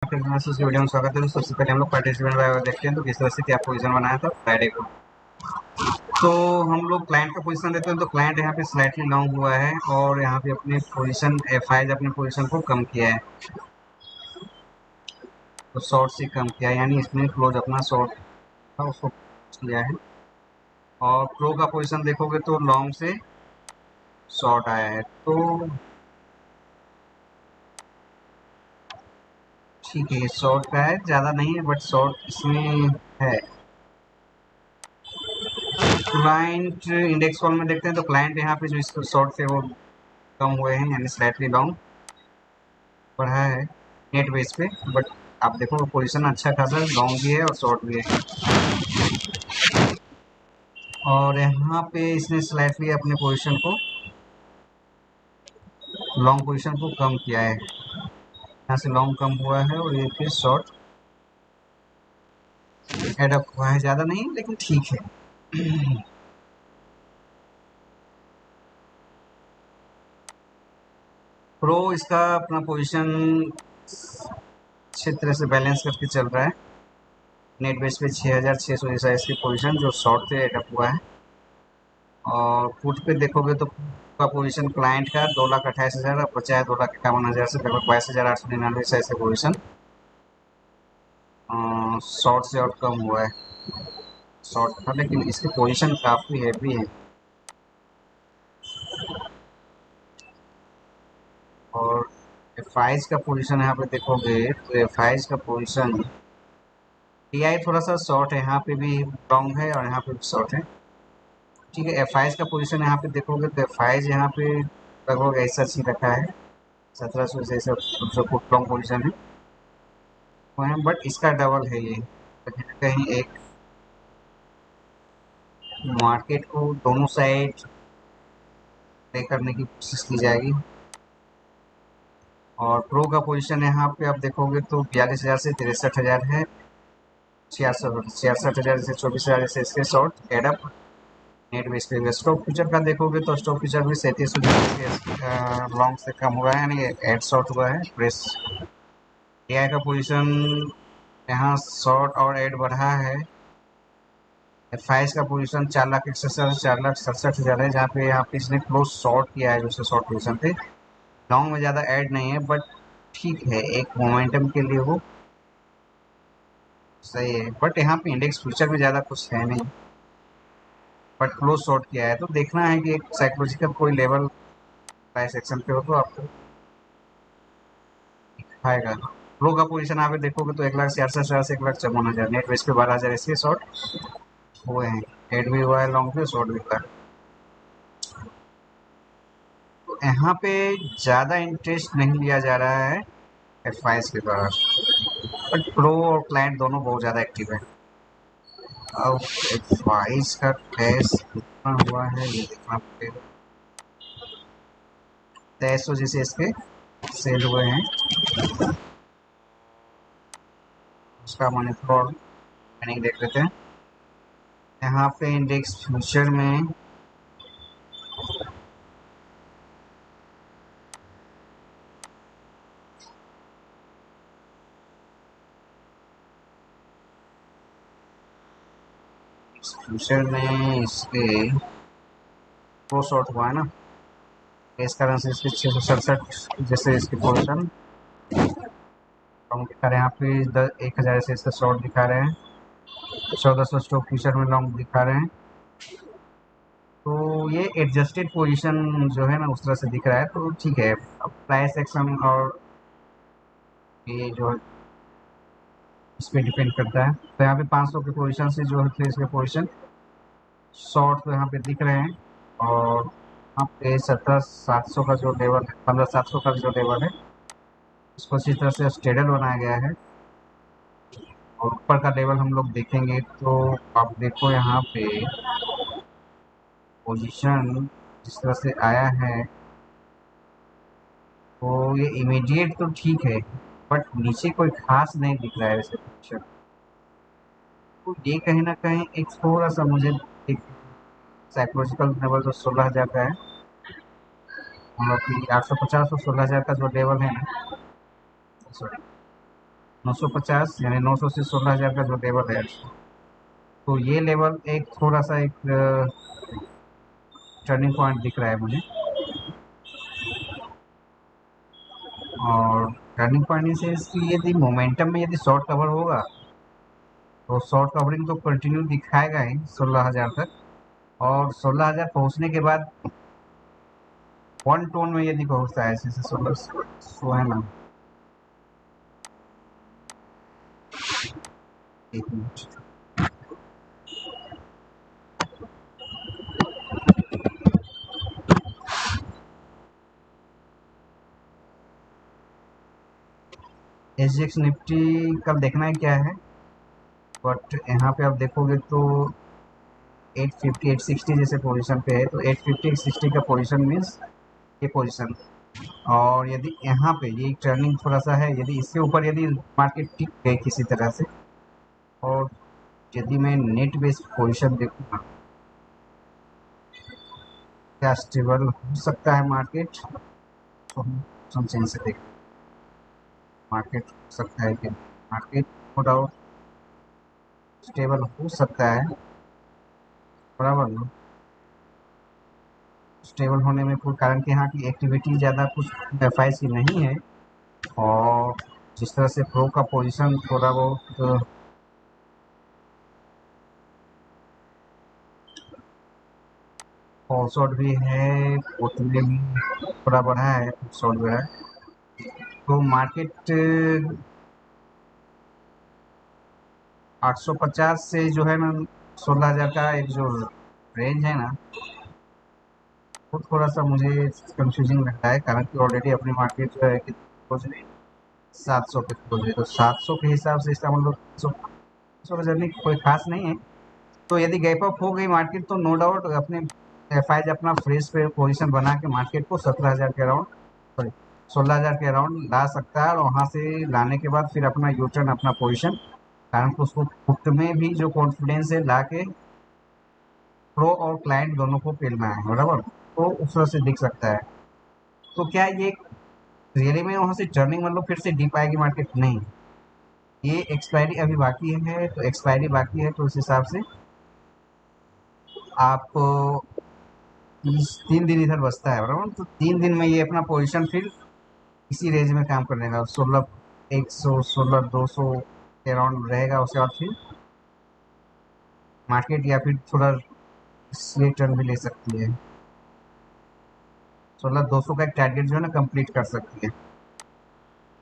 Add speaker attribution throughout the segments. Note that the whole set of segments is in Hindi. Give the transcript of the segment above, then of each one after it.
Speaker 1: इस वीडियो में स्वागत है। सबसे पहले हम लोग पार्टिसिपेंट वाइवा देखते हैं तो किस तरह से क्या पोजीशन बनाया था फ्राइडे को। तो हम लोग क्लाइंट का पोजीशन देते हैं तो क्लाइंट यहाँ पे स्लाइटली लॉन्ग हुआ है और यहाँ पे अपनी पोजीशन F5 अपनी पोजीशन को कम किया है, तो शॉर्ट से कम किया है, यानी इसमें क्लोज अपना शॉर्ट था उसको किया है। और प्रो का पोजीशन देखोगे तो लॉन्ग से शॉर्ट आया है, तो ठीक है, शॉर्ट का है, ज़्यादा नहीं है बट शॉर्ट इसमें है। क्लाइंट इंडेक्स कॉल में देखते हैं तो क्लाइंट यहाँ पे जो इसको शॉर्ट थे वो कम हुए हैं, यानी स्लाइटली लॉन्ग बढ़ा है नेट बेस पे। बट आप देखो पोजीशन अच्छा खासा लॉन्ग भी है और शॉर्ट भी है। और यहाँ पे इसने स्लाइटली अपने पोजीशन को लॉन्ग पोजीशन को कम किया है, यहाँ से लॉन्ग कम हुआ है और ये फिर शॉर्ट एडअप हुआ है, ज़्यादा नहीं लेकिन ठीक है। प्रो इसका अपना पोजीशन अच्छी तरह से बैलेंस करके चल रहा है, नेट बेस पे 6600 जैसा इसकी पोजीशन जो शॉर्ट से एडअप हुआ है। और पुट पे देखोगे तो का पोजीशन क्लाइंट का 2,28,000 अब बचा है 2,51,000 से लगभग 22,899 से ऐसे पोजीशन शॉर्ट से और कम हुआ है। शॉर्ट था लेकिन इसकी पोजीशन काफ़ी हैवी है। और F5 का पोजीशन यहाँ पे देखोगे तो F5 का पोजीशन TI थोड़ा सा शॉर्ट है, यहाँ पे भी लॉन्ग है और यहाँ पे भी शॉर्ट है। ठीक है, F5 का पोजीशन यहाँ पे देखोगे तो F5 यहाँ पे लगभग ऐसा ही रखा है, 1700 से ऐसा जो फुट लॉन्ग पोजीशन है, बट इसका डबल है ये। कहीं ना कहीं एक मार्केट को दोनों साइड प्ले करने की कोशिश की जाएगी। और प्रो का पोजीशन यहाँ पे आप देखोगे तो 42,000 से 63,000 है, 66,000 से 24,000 से इसके शॉर्ट एडअप नेट बेस पे। स्टॉक फ्यूचर का देखोगे तो स्टॉक फ्यूचर भी 37,000 लॉन्ग से कम हुआ है, यानी एड शॉर्ट हुआ है। प्रेस एआई का पोजीशन यहाँ शॉर्ट और एड बढ़ा है। F5 का पोजीशन 4,61,000 से 4,67,000 है, जहाँ पे यहाँ पे इसने क्लोज शॉर्ट किया है दूसरे शॉर्ट पोजीशन पे। लॉन्ग में ज़्यादा ऐड नहीं है बट ठीक है, एक मोमेंटम के लिए वो सही है। बट यहाँ पे इंडेक्स फ्यूचर में ज़्यादा कुछ है नहीं, बट क्लोज शॉर्ट किया है, तो देखना है कि एक साइकोलॉजिकल कोई लेवल प्राइस एक्शन पे हो तो आपको दिखाएगा। लो का पोजीशन यहाँ पे देखोगे तो 1,66,000 से 1,54,000 नेट बेस पे 12,000 इसके शॉर्ट हुए हैं, एड भी हुआ है लॉन्ग पे, शॉर्ट भी हुआ है। तो यहाँ पे ज़्यादा इंटरेस्ट नहीं लिया जा रहा है F5 के द्वारा, बट प्रो और क्लाइंट दोनों बहुत ज़्यादा एक्टिव है। अब F5 का टेस्ट कितना हुआ है ये देखना पड़ेगा। 2300 जैसे इसके सेल हुए हैं, उसका मनी फ्लोर नहीं देख लेते हैं। यहाँ पे इंडेक्स फ्यूचर में इसके प्रो शॉर्ट हुआ है ना, इस कारण से इसके 667 जैसे इसके पोर्शन लॉन्ग दिखा रहे हैं। यहाँ पे 1,000 से इसका शॉर्ट दिखा रहे हैं, 1,400 स्टॉक फ्यूचर में लॉन्ग दिखा रहे हैं। तो ये एडजस्टेड पोजीशन जो है ना उस तरह से दिख रहा है, तो ठीक है। अब प्राइस एक्शन और ये जो इस पर डिपेंड करता है। तो यहाँ पे 500 के पोजीशन से जो है इसके पोजीशन शॉर्ट तो यहाँ पे दिख रहे हैं। और यहाँ पे 17,700 का जो लेवल है, 15,700 का जो लेवल है, इसको अच्छी तरह से स्टेबल बनाया गया है। और ऊपर का लेवल हम लोग देखेंगे तो आप देखो यहाँ पे पोजीशन जिस तरह से आया है, तो ये इमीडिएट तो ठीक है बट नीचे कोई खास नहीं दिख रहा है वैसे पोजीशन। तो ये कहीं ना कहीं एक थोड़ा सा मुझे एक साइकोलॉजिकल लेवल जो 16,000 का है, हम लोग की 850 और 16,000 का जो लेवल है ना, सॉरी 950 यानी 900 से 16,000 का जो लेवल है, तो ये लेवल एक थोड़ा सा एक टर्निंग पॉइंट दिख रहा है मुझे। और टर्निंग पॉइंट से इसकी यदि मोमेंटम में यदि शॉर्ट कवर होगा तो शॉर्ट कवरिंग तो कंटिन्यू दिखाएगा ही 16,000 तक, और 16,000 पहुंचने के बाद वन टोन में यदि पहुंचता है जैसे 16 सो है ना, एक मिनट, एसजीएक्स निफ्टी कल देखना है क्या है, बट यहाँ पे आप देखोगे तो 850 860 जैसे पोजीशन पे है, तो 850 860 का पोजीशन मीन्स ये पोजीशन। और यदि यहाँ पे ये टर्निंग थोड़ा सा है, यदि इसके ऊपर यदि मार्केट टिक गई किसी तरह से, और यदि मैं नेट बेस पोजीशन देखूँगा, क्या स्टेबल हो सकता है मार्केट, तो हम चेंज से देख, मार्केट हो सकता है कि मार्केट नो डाउट स्टेबल हो सकता है, बराबर ना। स्टेबल होने में कोई कारण कि यहाँ की एक्टिविटी ज़्यादा कुछ एफ की नहीं है, और जिस तरह से प्रो का पोजीशन थोड़ा बहुत फॉल शॉट भी है, उतने भी थोड़ा बढ़ा है शॉट जो है, तो मार्केट 850 से जो है ना 16,000 का एक जो रेंज है ना, वो थोड़ा सा मुझे कंफ्यूजिंग लगता है, कारण कि ऑलरेडी अपनी मार्केट जो है कि पहुंच रही 700 पे पहुंच रही, तो 700 के हिसाब से इसका मतलब 100 का जर्नी कोई खास नहीं है। तो यदि गैप अप हो गई मार्केट तो नो डाउट अपने एफ अपना फ्रेश पे पोजीशन बना के मार्केट को 17,000 के अराउंड, सॉरी 16,000 के अराउंड ला सकता है, और वहाँ से लाने के बाद फिर अपना यू टर्न अपना पोजीशन, कारण कि उसको पुट में भी जो कॉन्फिडेंस है ला के प्रो और क्लाइंट दोनों को पेलना है, बराबर, तो उस तरह से दिख सकता है। तो क्या ये रियली में वहाँ से टर्निंग मतलब फिर से डीप आएगी मार्केट, नहीं, ये एक्सपायरी अभी बाकी है, तो एक्सपायरी बाकी है तो उस हिसाब से आप 3 दिन इधर बचता है, बराबर, तो 3 दिन में ये अपना पोजीशन फिर इसी रेंज में काम करने का 16,100 16,200 के अराउंड रहेगा, उसके बाद फिर मार्केट या फिर थोड़ा स्ले टर्न भी ले सकती है, 16,200 का एक टारगेट जो है ना कंप्लीट कर सकती है,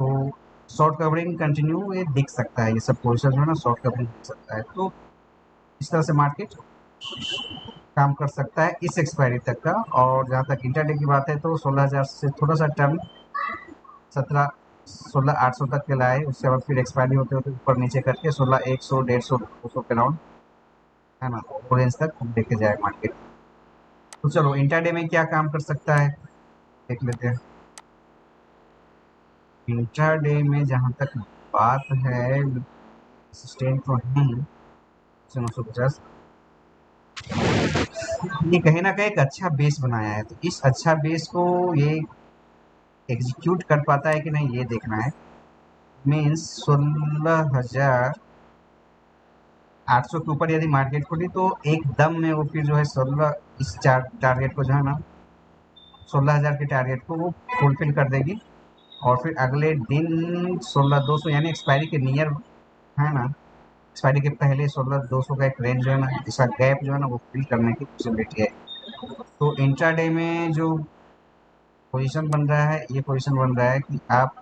Speaker 1: तो शॉर्ट कवरिंग कंटिन्यू ये दिख सकता है, ये सब पोजिशन जो है ना शॉर्ट कवरिंग दिख सकता है, तो इस तरह से मार्केट काम कर सकता है इस एक्सपायरी तक का। और जहाँ तक इंटरडे की बात है तो 16,000 से थोड़ा सा टर्न 16,800 तक के लाए, उसके बाद फिर एक्सपायरी होते होते ऊपर नीचे करके 16,100 150 200 के अराउंड है ना, वो रेंज तक लेके जाए मार्केट। तो चलो इंटरडे में क्या काम कर सकता है देख लेते हैं। इंटरडे में जहाँ तक बात है, सस्टेन तो नहीं 950, ये कहीं ना कहीं एक अच्छा बेस बनाया है, तो इस अच्छा बेस को ये एग्जीक्यूट कर पाता है कि नहीं ये देखना है। मीन्स 16,800 के ऊपर यदि मार्केट खुली तो एकदम में वो फिर जो है 16 इस टारगेट को जो है ना 16,000 के टारगेट को वो फुलफिल कर देगी, और फिर अगले दिन 16,200 यानी एक्सपायरी के नियर है ना, एक्सपायरी के पहले 16,200 का एक रेंज जो है ना, इसका गैप जो है ना वो फिल करने की पॉसिबिलिटी है। तो इंट्राडे में जो पोजीशन बन रहा है, ये पोजीशन बन रहा है कि आप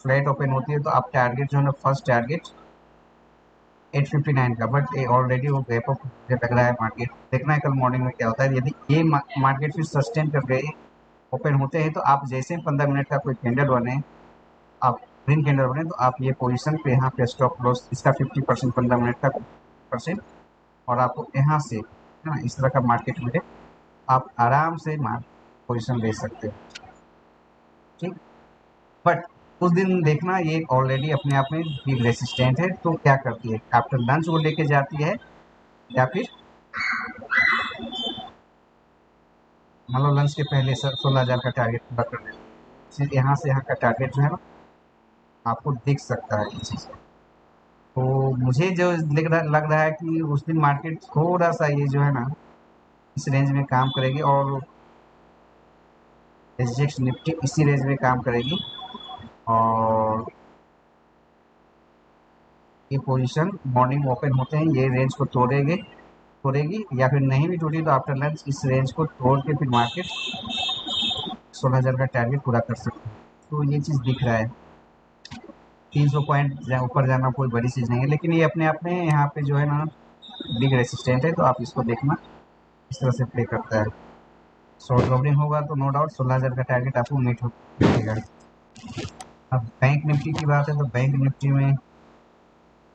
Speaker 1: फ्लैट ओपन होती है तो आप टारगेट जो है ना फर्स्ट टारगेट 859 का, बट ऑलरेडी वो गैप अप मुझे लग रहा है, मार्केट देखना है कल मॉर्निंग में क्या होता है। यदि ये मार्केट फिर सस्टेन कर गए ओपन होते हैं तो आप जैसे 15 मिनट का कोई कैंडल बने, आप ग्रीन कैंडल बने, तो आप ये पोजीशन पे यहाँ पे स्टॉप लॉस इसका 50% 15 मिनट का परसेंट, और आपको यहाँ से है ना इस तरह का मार्केट मिले, आप आराम से पोजीशन ले सकते हो, ठीक। बट उस दिन देखना ये ऑलरेडी अपने आप में बिग रेसिस्टेंट है, तो क्या करती है आफ्टर लंच वो लेके जाती है, या फिर मतलब लंच के पहले 16,000 का टारगेट पूरा कर देती है, फिर यहाँ से यहाँ का टारगेट जो है ना आपको दिख सकता है ये चीज़। तो मुझे जो लग रहा है कि उस दिन मार्केट थोड़ा सा ये जो है ना इस रेंज में काम करेगी और एसजीएक्स निफ्टी इसी रेंज में काम करेगी और ये पोजीशन मॉर्निंग ओपन होते हैं ये रेंज को तोड़ेगी या फिर नहीं भी टूटी तो आफ्टर लंच इस रेंज को तोड़ के फिर मार्केट 16,000 का टारगेट पूरा कर सकते हैं। तो ये चीज़ दिख रहा है 300 पॉइंट ऊपर जाना कोई बड़ी चीज़ नहीं है, लेकिन ये अपने आप में यहाँ पे जो है ना बिग रेसिस्टेंट है, तो आप इसको देखना इस तरह से प्ले करता है। शॉर्ट कवरिंग होगा तो नो डाउट 16,000 का टारगेट आपको मीट होगा। अब बैंक निफ्टी की बात है तो बैंक निफ्टी में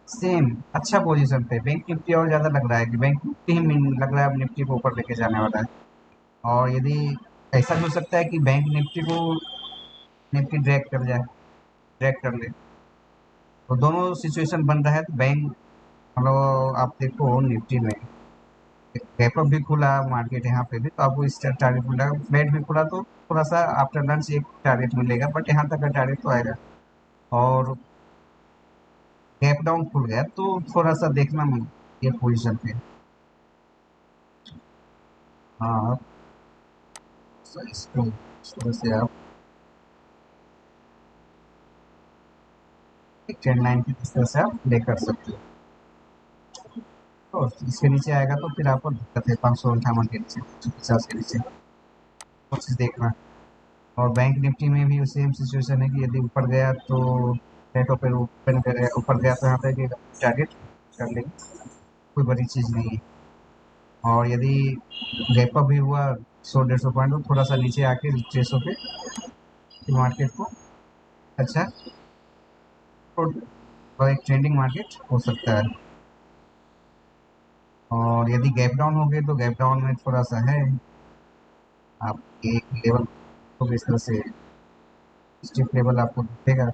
Speaker 1: सेम अच्छा पोजीशन पे बैंक निफ्टी और ज़्यादा लग रहा है कि बैंक निफ्टी ही लग रहा है अब निफ्टी को ऊपर लेके जाने वाला है। और यदि ऐसा भी हो सकता है कि बैंक निफ्टी को निफ्टी ड्रैग कर ले, तो दोनों सिचुएशन बन रहा है। तो बैंक मतलब आप देखो निफ्टी में गैप अप भी खुला मार्केट यहाँ पे भी, तो आपको इस टारगेट मिलेगा। फ्लैट भी खुला तो थोड़ा सा आफ्टर लंच एक टारगेट मिलेगा, बट यहाँ तक का टारगेट तो आएगा। और गैप डाउन खुल गया तो थोड़ा सा देखना ये पोजीशन पे। हाँ, इसको इस तरह से आप एक ट्रेंड लाइन की इस तरह से आप प्ले कर सकते हो। तो इसके नीचे आएगा तो फिर आपको दिक्कत है 558 के नीचे 550 के नीचे वो चीज़ देखना। और बैंक निफ्टी में भी सेम सिचुएशन है कि यदि ऊपर गया तो रेट पर ओपन करे, ऊपर गया तो यहाँ पे टारगेट कर लेंगे, कोई बड़ी चीज़ नहीं है। और यदि गैप अप भी हुआ 100-150 पॉइंट तो थोड़ा सा नीचे आके 600 पे मार्केट को अच्छा तो एक ट्रेंडिंग मार्केट हो सकता है। और यदि गैप डाउन हो गए तो गैप डाउन में थोड़ा सा है आप एक लेवल तो इस तरह से स्टिफ लेवल आपको दिखेगा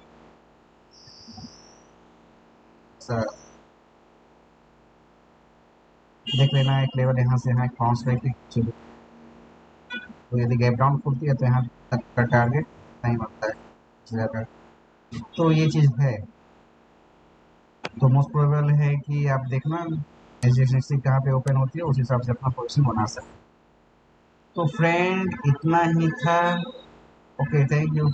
Speaker 1: ऐसा देख लेना। एक लेवल यहाँ से यहाँ बाउंस बैक चलो, तो यदि गैप डाउन खुलती है तो यहाँ तक का टारगेट नहीं बनता है ज़्यादा। तो ये चीज़ है, तो मोस्ट प्रोबेबल है कि आप देखना एसजीएक्स कहाँ पे ओपन होती है उस हिसाब से अपना पोजिशन बना सकते। तो फ्रेंड इतना ही था। Okay, thank you.